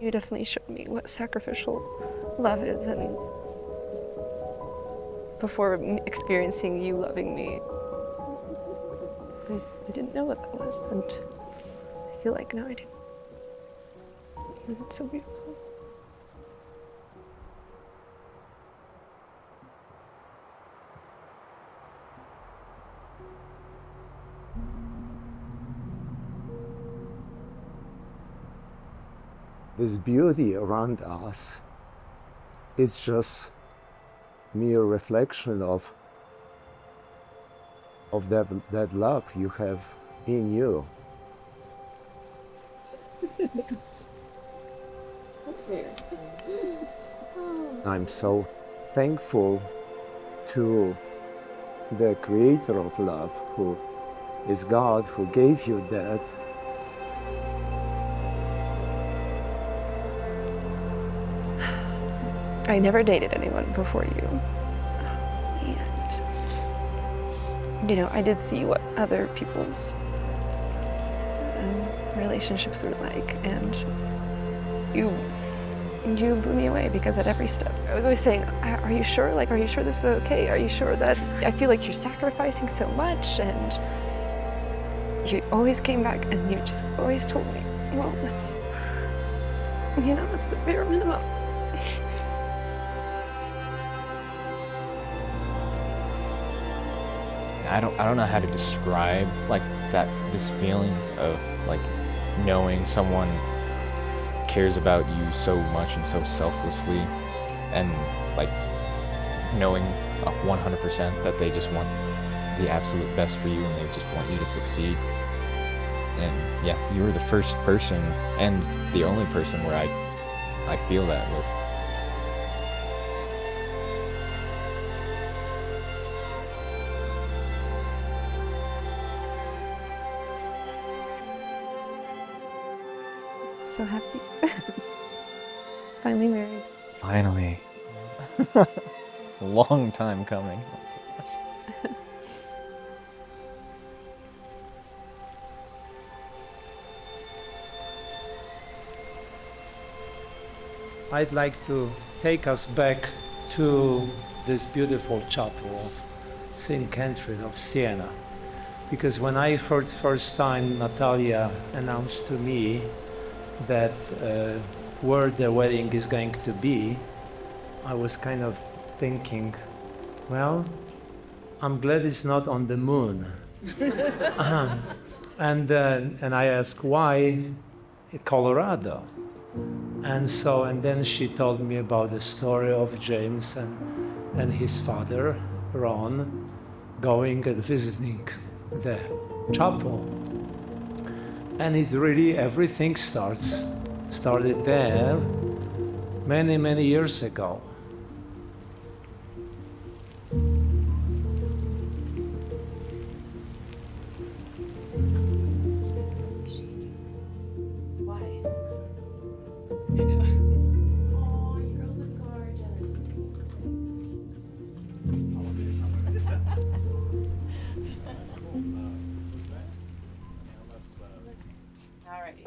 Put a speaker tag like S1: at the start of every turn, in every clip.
S1: You definitely showed me what sacrificial love is, and before experiencing you loving me, I didn't know what that was, and I feel like now I do. And it's so beautiful.
S2: This beauty around us is just mere reflection of that love you have in you. I'm so thankful to the creator of love, who is God, who gave you that.
S1: I never dated anyone before you. And, I did see what other people's relationships were like, and you blew me away, because at every step, I was always saying, are you sure? Like, are you sure this is okay? Are you sure that, I feel like you're sacrificing so much? And you always came back and you just always told me, well, that's the bare minimum.
S3: I don't know how to describe this feeling of knowing someone cares about you so much and so selflessly, and knowing 100% that they just want the absolute best for you and they just want you to succeed. And yeah, you were the first person and the only person where I feel that with.
S1: So happy. Finally married.
S3: Finally. It's a long time coming.
S4: I'd like to take us back to this beautiful chapel of St. Catherine of Siena, because when I heard first time Natalia announced to me that where the wedding is going to be, I was kind of thinking, well, I'm glad it's not on the moon. And I asked, why Colorado? And then she told me about the story of James and his father, Ron, going and visiting the chapel. And it really, everything started there many, many years ago.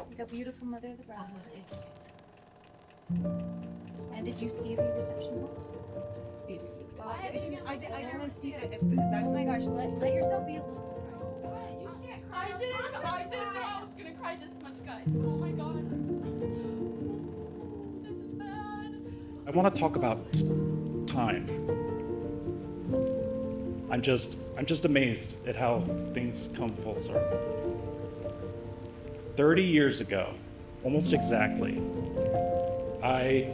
S5: Like a beautiful mother of the bride. And did you see the reception hall?
S6: I didn't see it.
S5: Oh my gosh, let yourself be a little surprised.
S6: You can't cry. I didn't know I was gonna cry this much, guys. Oh my god. This is bad.
S7: I want to talk about time. I'm just amazed at how things come full circle. 30 years ago, almost exactly, I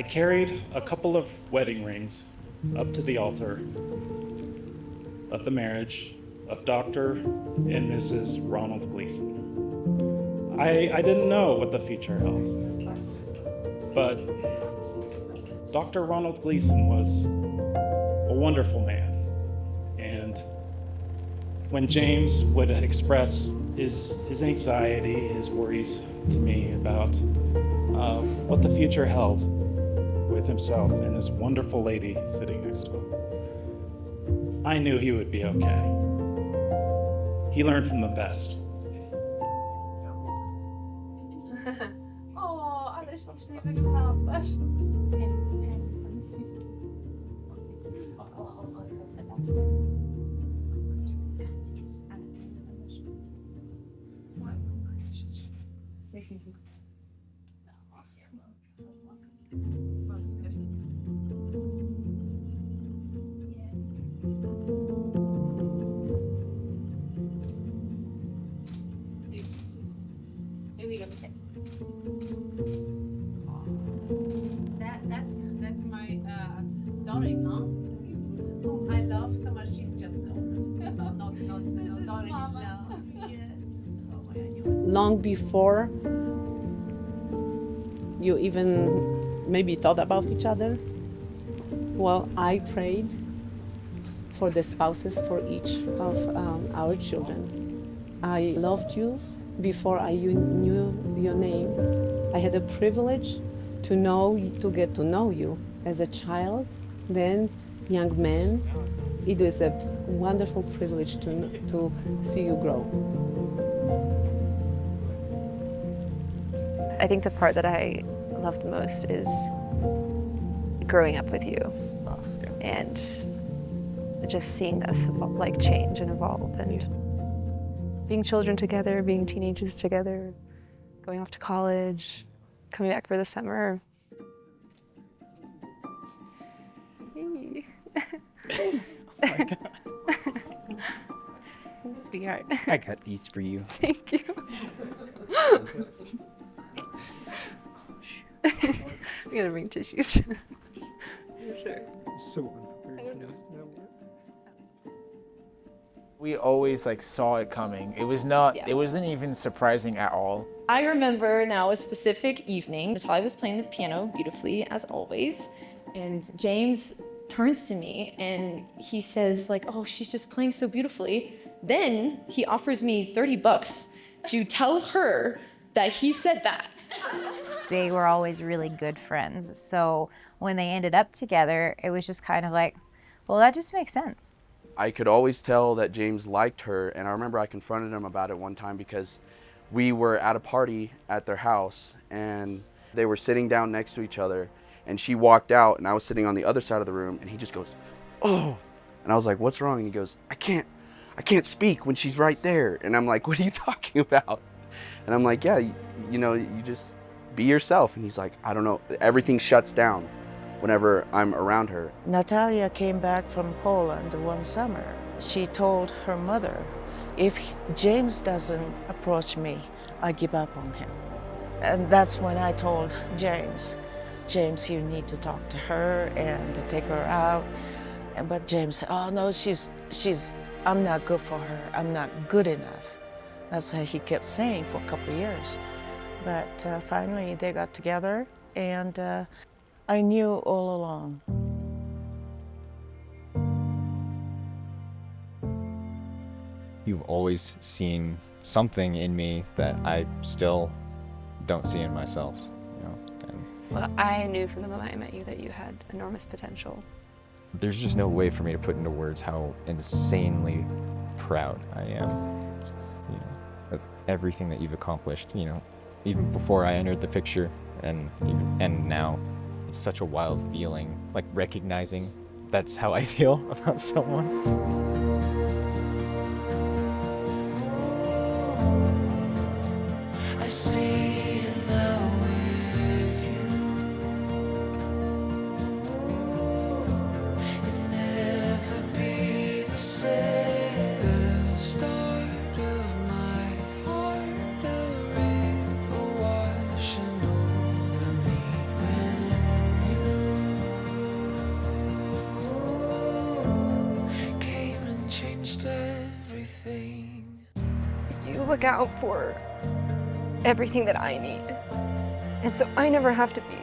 S7: carried a couple of wedding rings up to the altar of the marriage of Dr. and Mrs. Ronald Gleason. I didn't know what the future held, but Dr. Ronald Gleason was a wonderful man. And when James would express his anxiety, his worries to me about what the future held with himself and this wonderful lady sitting next to him, I knew he would be okay. He learned from the best.
S5: if I can help.
S8: That's my daughter-in-law, whom I love so much. She's just not
S6: This is
S8: daughter-in-law.
S6: Mama.
S8: Yes. Oh my God. Long before you even maybe thought about each other, well, I prayed for the spouses for each of our children. I loved you before I knew your name. I had the privilege to get to know you as a child, then young man. It was a wonderful privilege to see you grow.
S1: I think the part that I love the most is growing up with you and just seeing us like change and evolve, and being children together, being teenagers together, going off to college, coming back for the summer. Hey.
S9: Oh my God.
S1: Sweetheart.
S9: I got these for you.
S1: Thank you. We gotta bring tissues. For sure.
S9: So unprepared for this.
S10: We always saw it coming. It wasn't even surprising at all.
S5: I remember now a specific evening. Natalia was playing the piano beautifully, as always, and James turns to me and he says oh, she's just playing so beautifully. Then he offers me $30 to tell her that he said that.
S11: They were always really good friends. So when they ended up together, it was just kind of well, that just makes sense.
S12: I could always tell that James liked her, and I remember I confronted him about it one time because we were at a party at their house and they were sitting down next to each other, and she walked out and I was sitting on the other side of the room, and he just goes, "Oh," and I was like, "What's wrong?" And he goes, I can't speak when she's right there." And I'm like, "What are you talking about?" And I'm like, "Yeah, you just be yourself." And he's like, "I don't know, everything shuts down whenever I'm around her."
S8: Natalia came back from Poland one summer. She told her mother, if James doesn't approach me, I give up on him. And that's when I told James, you need to talk to her and to take her out. But James said, "Oh no, I'm not good for her. I'm not good enough." That's what he kept saying for a couple of years. But finally they got together, and I knew all along.
S3: You've always seen something in me that I still don't see in myself, and
S1: Well, I knew from the moment I met you that you had enormous potential.
S3: there's just no way for me to put into words how insanely proud I am, of everything that you've accomplished, even before I entered the picture and now. It's such a wild feeling, recognizing that's how I feel about someone.
S13: I see it now with you. It'll never be the same. The start of my heart, a river washing over me. When you came and changed everything.
S1: You look out for everything that I need. And so I never have to be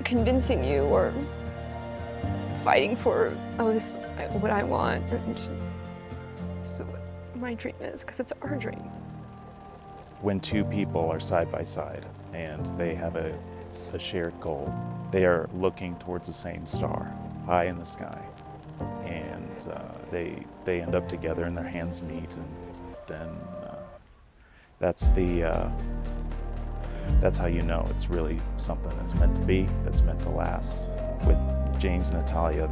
S1: convincing you or fighting for, oh, this is what I want. And so what my dream is, because it's our dream.
S7: When two people are side by side and they have a shared goal, they are looking towards the same star, high in the sky. And they end up together and their hands meet, and then that's the that's how you know it's really something that's meant to be, that's meant to last. With James and Natalia,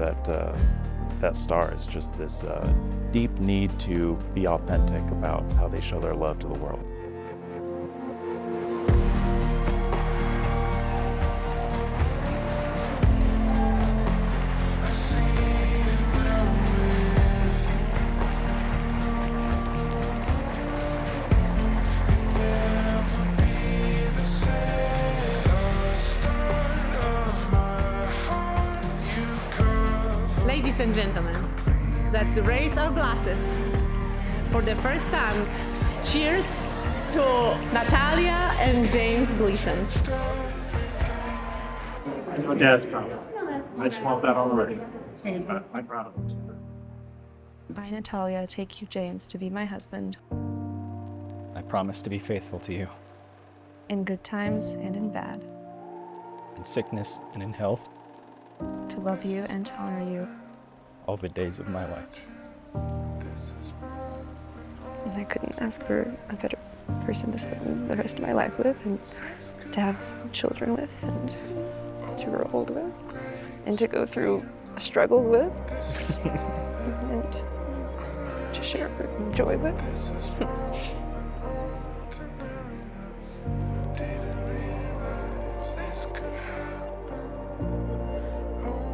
S7: that star is just this deep need to be authentic about how they show their love to the world.
S14: Ladies and gentlemen, let's raise our glasses. For the first time, cheers to Natalia and James Gleason.
S7: I know Dad's proud of him. I just want that already. I'm proud of him.
S1: I, Natalia, take you, James, to be my husband,
S9: I promise to be faithful to you,
S1: in good times and in bad,
S9: in sickness and in health,
S1: to love you and to honor you.
S9: all the days of my life.
S1: And I couldn't ask for a better person to spend the rest of my life with, and to have children with, and to grow old with, and to go through a struggle with, and to share joy with.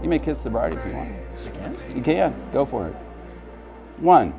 S15: You may kiss the bride if you want.
S9: I can?
S15: You can. Go for it. 1.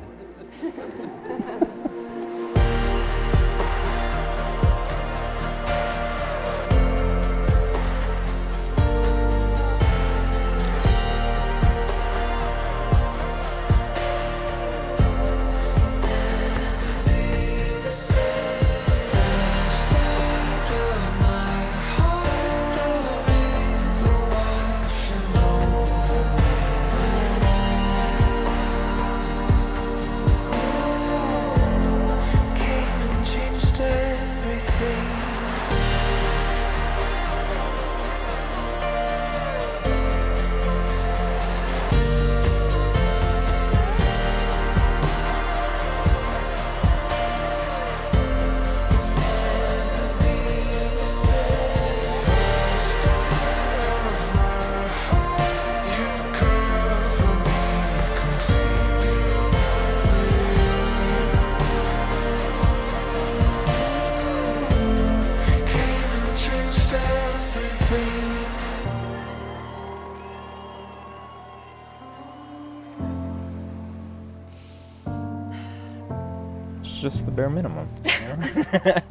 S3: It's just the bare minimum. You know?